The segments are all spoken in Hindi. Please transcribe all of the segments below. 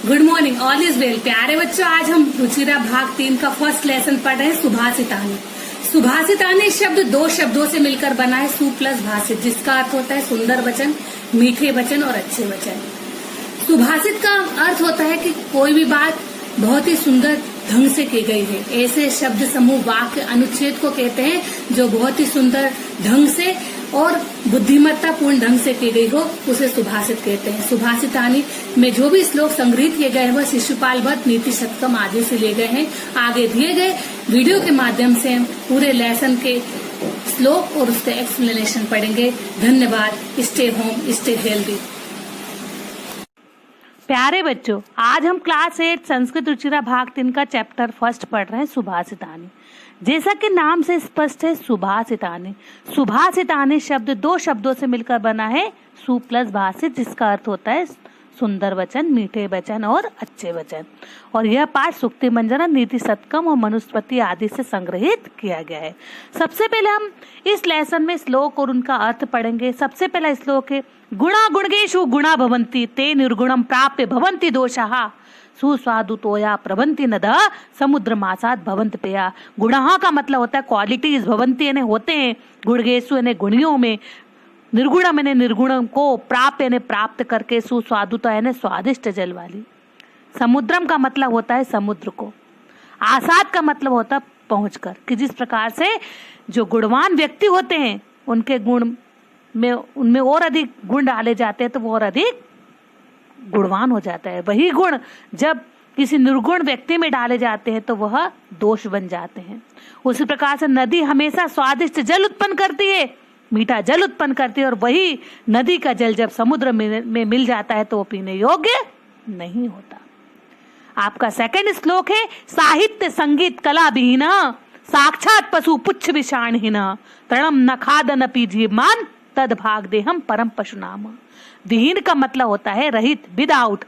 Good morning, all is well. प्यारे बच्चों, आज हम रुचिरा भाग 3 का फर्स्ट लेसन पढ़ रहे हैं सुभाषितानी। सुभाषितानी शब्द दो शब्दों से मिलकर बना है, सु प्लस भाषित, जिसका अर्थ होता है सुंदर वचन, मीठे वचन और अच्छे वचन। सुभाषित का अर्थ होता है कि कोई भी बात बहुत ही सुंदर ढंग से की गई है। ऐसे शब्द समूह वाक्य अनुच्छेद को कहते हैं जो बहुत ही सुंदर ढंग से और बुद्धिमत्ता पूर्ण ढंग से की गई हो, उसे सुभाषित कहते हैं। सुभाषितानी में जो भी श्लोक संग्रहित किए गए हैं वह शिशुपाल वध, नीति शतकम आदि से लिए गए हैं। आगे दिए गए वीडियो के माध्यम से हम पूरे लेसन के श्लोक और उसके एक्सप्लेनेशन पढ़ेंगे। धन्यवाद। Stay home, stay healthy. प्यारे बच्चों, आज हम क्लास 8 संस्कृत रुचिरा भाग 3 का चैप्टर फर्स्ट पढ़ रहे हैं, सुभाषितानी। जैसा कि नाम से स्पष्ट है, सुभाषितानी। सुभाषितानी शब्द दो शब्दों से मिलकर बना है, सु प्लस भाषित, जिसका अर्थ होता है सुंदर वचन, मीठे वचन और अच्छे वचन। और यह पाठ सुक्ति मंजन, नीति शतकम और मनुस्मृति आदि से संग्रहित किया गया है। सबसे पहले हम इस लेसन में श्लोक और उनका अर्थ पढ़ेंगे। सबसे पहला श्लोक है, गुणा गुणगेषु गुणा भवन्ति ते निर्गुणम प्राप्य भवन्ति दोषाः सुस्वादु तोया प्रभंति नद समुद्र मासात भवंत पेया। गुणा का मतलब होता है क्वालिटीज, भवंती यानी होते हैं, गुणगेषु यानी गुणियों में, निर्गुणम यानी निर्गुणम को, प्राप्य यानी प्राप्त करके, सुस्वादुता यानी स्वादिष्ट जल वाली। समुद्रम का मतलब होता है समुद्र को, आसाद का मतलब होता है पहुंचकर, कि जिस प्रकार से जो गुणवान व्यक्ति होते हैं उनके गुण में उनमें और अधिक गुण डाले जाते हैं तो वो और अधिक गुणवान हो जाता है। वही गुण जब किसी निर्गुण व्यक्ति में डाले जाते हैं तो वह दोष बन जाते हैं। उसी प्रकार से नदी हमेशा स्वादिष्ट जल उत्पन्न करती है, मीठा जल उत्पन्न करती है, और वही नदी का जल जब समुद्र में मिल जाता है तो वो पीने योग्य नहीं होता। आपका सेकंड श्लोक है, साहित्य संगीत कला विहीन साक्षात पशु पुच्छ विषाणहीन तृणम न खादन अपि जीवमान तद भाग देहम परम पशु नाम। विहीन का मतलब होता है रहित, विदाउट।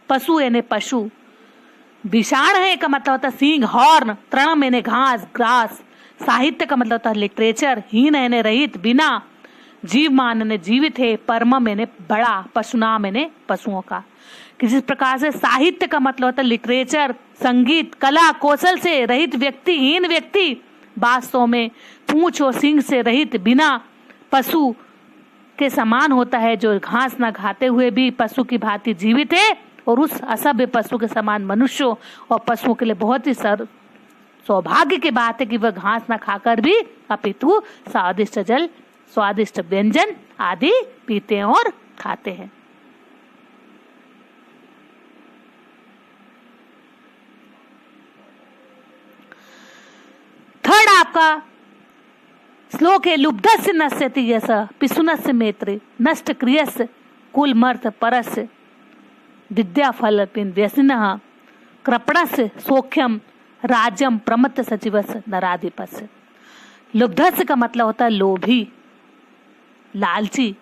पशु यानी पशु, विषाण है का मतलब होता है सींग, हॉर्न। तृणम यानी घास, ग्रास। साहित्य का मतलब होता है लिटरेचर। हीन यानी रहित, बिना। जीवमान यानी जीवित है। परमम यानी बड़ा। पशुनाम यानी पशुओं का। किसी प्रकार से साहित्य का मतलब होता है लिटरेचर, संगीत, कला, कौशल से रहित व्यक्ति, हीन व्यक्ति वास्तव में पूंछ और सींग से रहित, बिना, पशु के समान होता है, जो घास न खाते हुए भी पशु की भांति जीवित है, और उस असभ्य पशु के समान मनुष्यों और पशुओं के लिए बहुत ही सौभाग्य की बात है कि वह घास न खाकर भी अपितु स्वादिष्ट जल, स्वादिष्ट व्यंजन आदि पीते हैं और खाते हैं। थर्ड आपका श्लोक है, लुब्धस्य नश्यति यश पिशुनस्य मेत्री नष्ट क्रियस्य कुलमर्थ परस्य विद्या फल व्यसिनः कृपणस्य सौख्यम राज्यम प्रमत्त सचिवस्य नराधिपस्य। लुब्धस्य का मतलब होता है लोभी, लालची।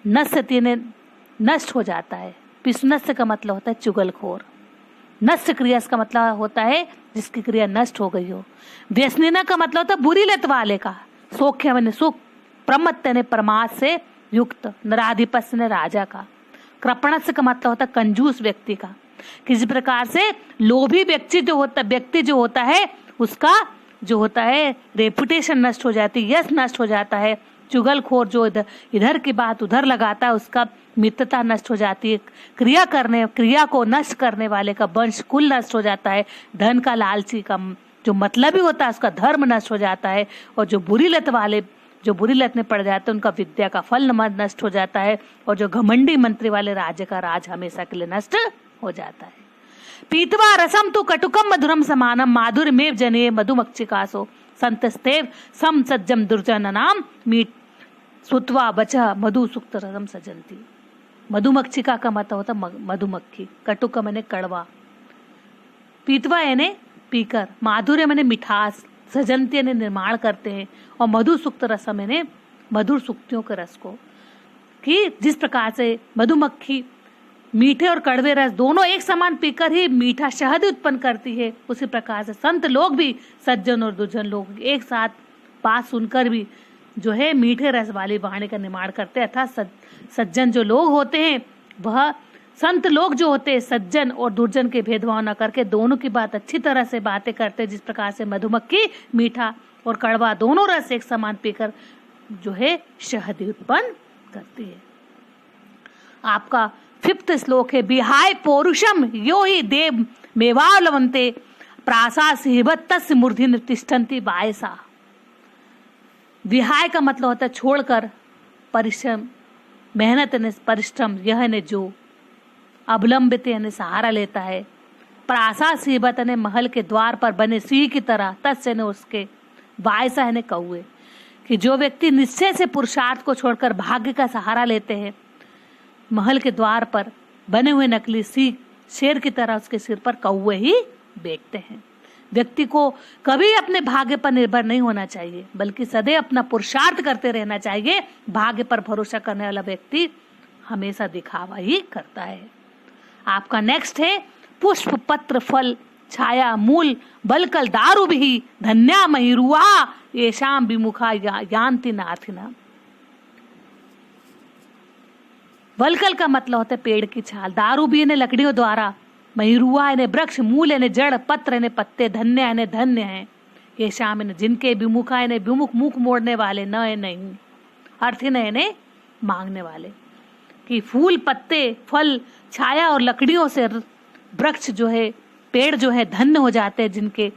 नश्यति ने नष्ट हो जाता है। पिशुनस्य का मतलब होता है चुगलखोर। नष्ट क्रिया का मतलब होता है जिसकी क्रिया नष्ट हो गई हो। व्यसनिना का मतलब होता है बुरी लत वाले का। सौख्य माने सुख, प्रमत्त ने प्रमाद से युक्त, नराधिपस्य ने राजा का। कृपणस्य का मतलब होता है कंजूस व्यक्ति का। किसी प्रकार से लोभी व्यक्ति जो होता है उसका जो होता है रेपुटेशन नष्ट हो जाती है, यश नष्ट हो जाता है। चुगलखोर जो इधर की बात उधर लगाता है उसका मित्रता नष्ट हो जाती है। क्रिया को नष्ट करने वाले का वंश कुल नष्ट हो जाता है। धन का लालची का जो मतलब ही होता है उसका धर्म नष्ट हो जाता है। और जो बुरी लत वाले जो बुरी लत में पड़ जाते हैं उनका विद्या का फल नष्ट हो जाता है। और जो घमंडी मंत्री वाले राज्य का राज हमेशा के लिए नष्ट हो जाता है। पीतवा रसम तु कटुकम मधुरम समानम माधुर्यमेव जने मधुमक्षिकासो संतस्तेव सम सज्जम दुर्जननाम मीट सुत्वा बचा मधु सुक्त रसम सजंती। मधुमक्षिका का मतलब होता मधुमक्खी, कटुक माने कड़वा, पीतवा यानी पीकर, माधुर्य माने मिठास, सजंती यानी निर्माण करते हैं, और मधु सुक्त रसम यानी मधुर सुक्तियों के रस को। कि जिस प्रकार से मधुमक्खी मीठे और कड़वे रस दोनों एक समान पीकर ही मीठा शहद उत्पन्न करती है, उसी प्रकार से संत लोग भी, सज्जन और दुर्जन लोग एक साथ बात सुनकर भी जो है मीठे रस वाली वाणी का निर्माण करते हैं। अर्थात सज्जन जो लोग होते हैं वह संत लोग जो होते हैं सज्जन और दुर्जन के भेदभाव न करके दोनों की बात अच्छी तरह से बातें करते, जिस प्रकार से मधुमक्खी मीठा और कड़वा दोनों रस एक समान पीकर जो है शहद उत्पन्न करती है। आपका 5th श्लोक है, विहाय पौरुषम यो ही देव मेवालवंते प्रासा सिहबत्तस्य मूर्धि तिष्ठन्ति वायसा। विहाय का मतलब होता है छोड़कर, परिश्रम मेहनत ने परिश्रम, यह ने जो अवलंबित यानी सहारा लेता है, प्रासा सिहबत ने महल के द्वार पर बने सिंह की तरह, तस्य ने उसके, वायसा ने कौए, कि जो व्यक्ति निश्चय से पुरुषार्थ को छोड़कर भाग्य का सहारा लेते हैं, महल के द्वार पर बने हुए नकली सिंह शेर की तरह उसके सिर पर कौए ही बैठते हैं। व्यक्ति को कभी अपने भाग्य पर निर्भर नहीं होना चाहिए, बल्कि सदैव अपना पुरुषार्थ करते रहना चाहिए। भाग्य पर भरोसा करने वाला व्यक्ति हमेशा दिखावा ही करता है। आपका नेक्स्ट है, पुष्प पत्र फल छाया मूल बलकल दारू भी धन्या महिरुआ येषाम विमुखा यान्ति नाथिना। वलकल का मतलब होता है पेड़ की छाल, दारू भी इन्हें लकड़ियों द्वारा, महिरुआ इन्हें वृक्ष, मूल इन्हें जड़, पत्र इन्हें पत्ते, धन्य इन्हें धन्य है, ये शाम इन्हें जिनके विमुखा इन्हें विमुख, मुख मोड़ने वाले, न है नहीं अर्थ इन्हें मांगने वाले। कि फूल पत्ते फल छाया और लकड़ियों से वृक्ष जो है पेड़ जो है धन्य हो जाते हैं,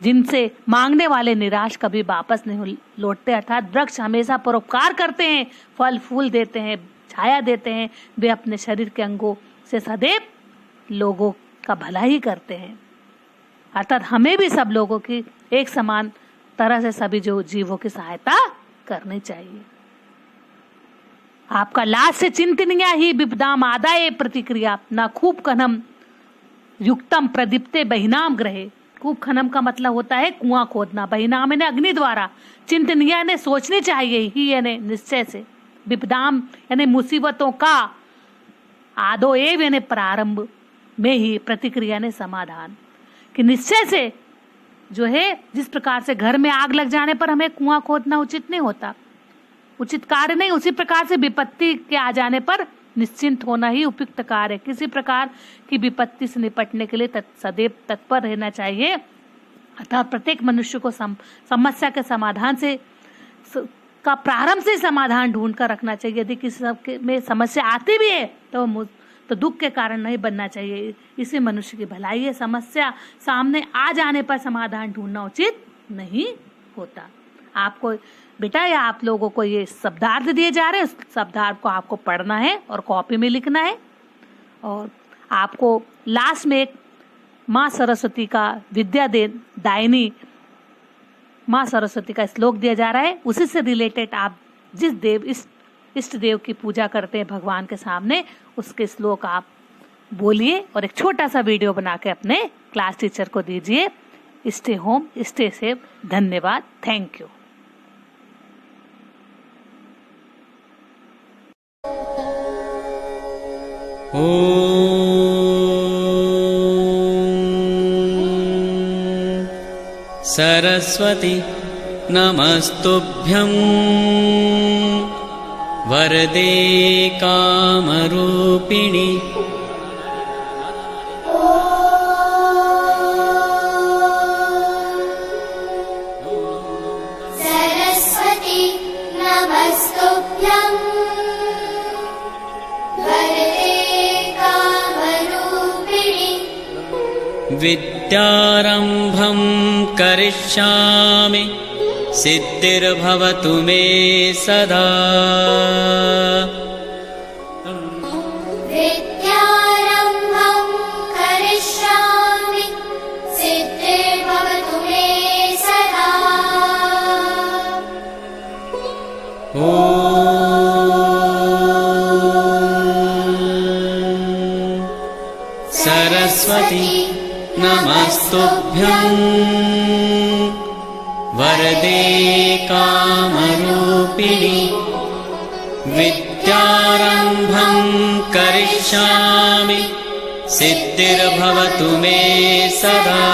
जिनसे मांगने वाले निराश कभी वापस नहीं लौटते। अर्थात वृक्ष हमेशा परोपकार करते हैं, फल फूल देते हैं, छाया देते हैं, वे अपने शरीर के अंगों से सदैव लोगों का भला ही करते हैं। अर्थात हमें भी सब लोगों की एक समान तरह से सभी जो जीवों की सहायता करनी चाहिए। आपका लास्ट से चिंतनीय ही विपदाम आदाय प्रतिक्रिया न खूब खनम युक्तम प्रदीप्ते बहिनाम ग्रहे। खूब खनम का मतलब होता है कुआं खोदना, बहिनाम यानी अग्नि द्वारा, चिंतनीय ने सोचनी चाहिए ही यानी निश्चय से, विपदाम यानी मुसीबतों का, आदो एव यानी प्रारंभ में ही, प्रतिक्रिया ने समाधान, कि निश्चय से जो है जिस प्रकार से घर में आग लग जाने पर हमें कुआं खोदना उचित नहीं होता, उचित कार्य नहीं, उसी प्रकार से विपत्ति के आ जाने पर निश्चिंत होना ही उपयुक्त कार्य है। किसी प्रकार की विपत्ति से निपटने के लिए सदैव तत्पर रहना चाहिए। अर्थात प्रत्येक मनुष्य को समस्या के समाधान से का प्रारंभ से समाधान ढूंढ कर रखना चाहिए। यदि किसी में समस्या आती भी है तो दुख के कारण नहीं बनना चाहिए। इसी मनुष्य की भलाई है। समस्या सामने आ जाने पर समाधान ढूंढना उचित नहीं होता। आपको बेटा या आप लोगों को ये शब्दार्थ दिए जा रहे हैं, उस शब्दार्थ को आपको पढ़ना है और कॉपी में लिखना है। और आपको लास्ट में एक माँ सरस्वती का विद्या दायिनी माँ सरस्वती का श्लोक दिया जा रहा है। उसी से रिलेटेड आप जिस देव इष्ट देव की पूजा करते हैं भगवान के सामने, उसके श्लोक आप बोलिए और एक छोटा सा वीडियो बना के अपने क्लास टीचर को दीजिए। Stay home, stay safe. धन्यवाद। Thank you. सरस्वती नमस्तुभ्यं वरदे कामरूपिणि सरस्वती नमस्तुभ्यं वरदे कामरूपिणि विद्यारम्भं करिष्यामि सिद्धिर्भवतु मे सदा। विद्यारम्भं करिष्यामि सिद्धिर्भवतु मे सदा। सरस्वती नमस्तुभ्यं वरदे कामरूपिणि विद्यारम्भं करिष्यामि सिद्धिर्भवतु मे सदा।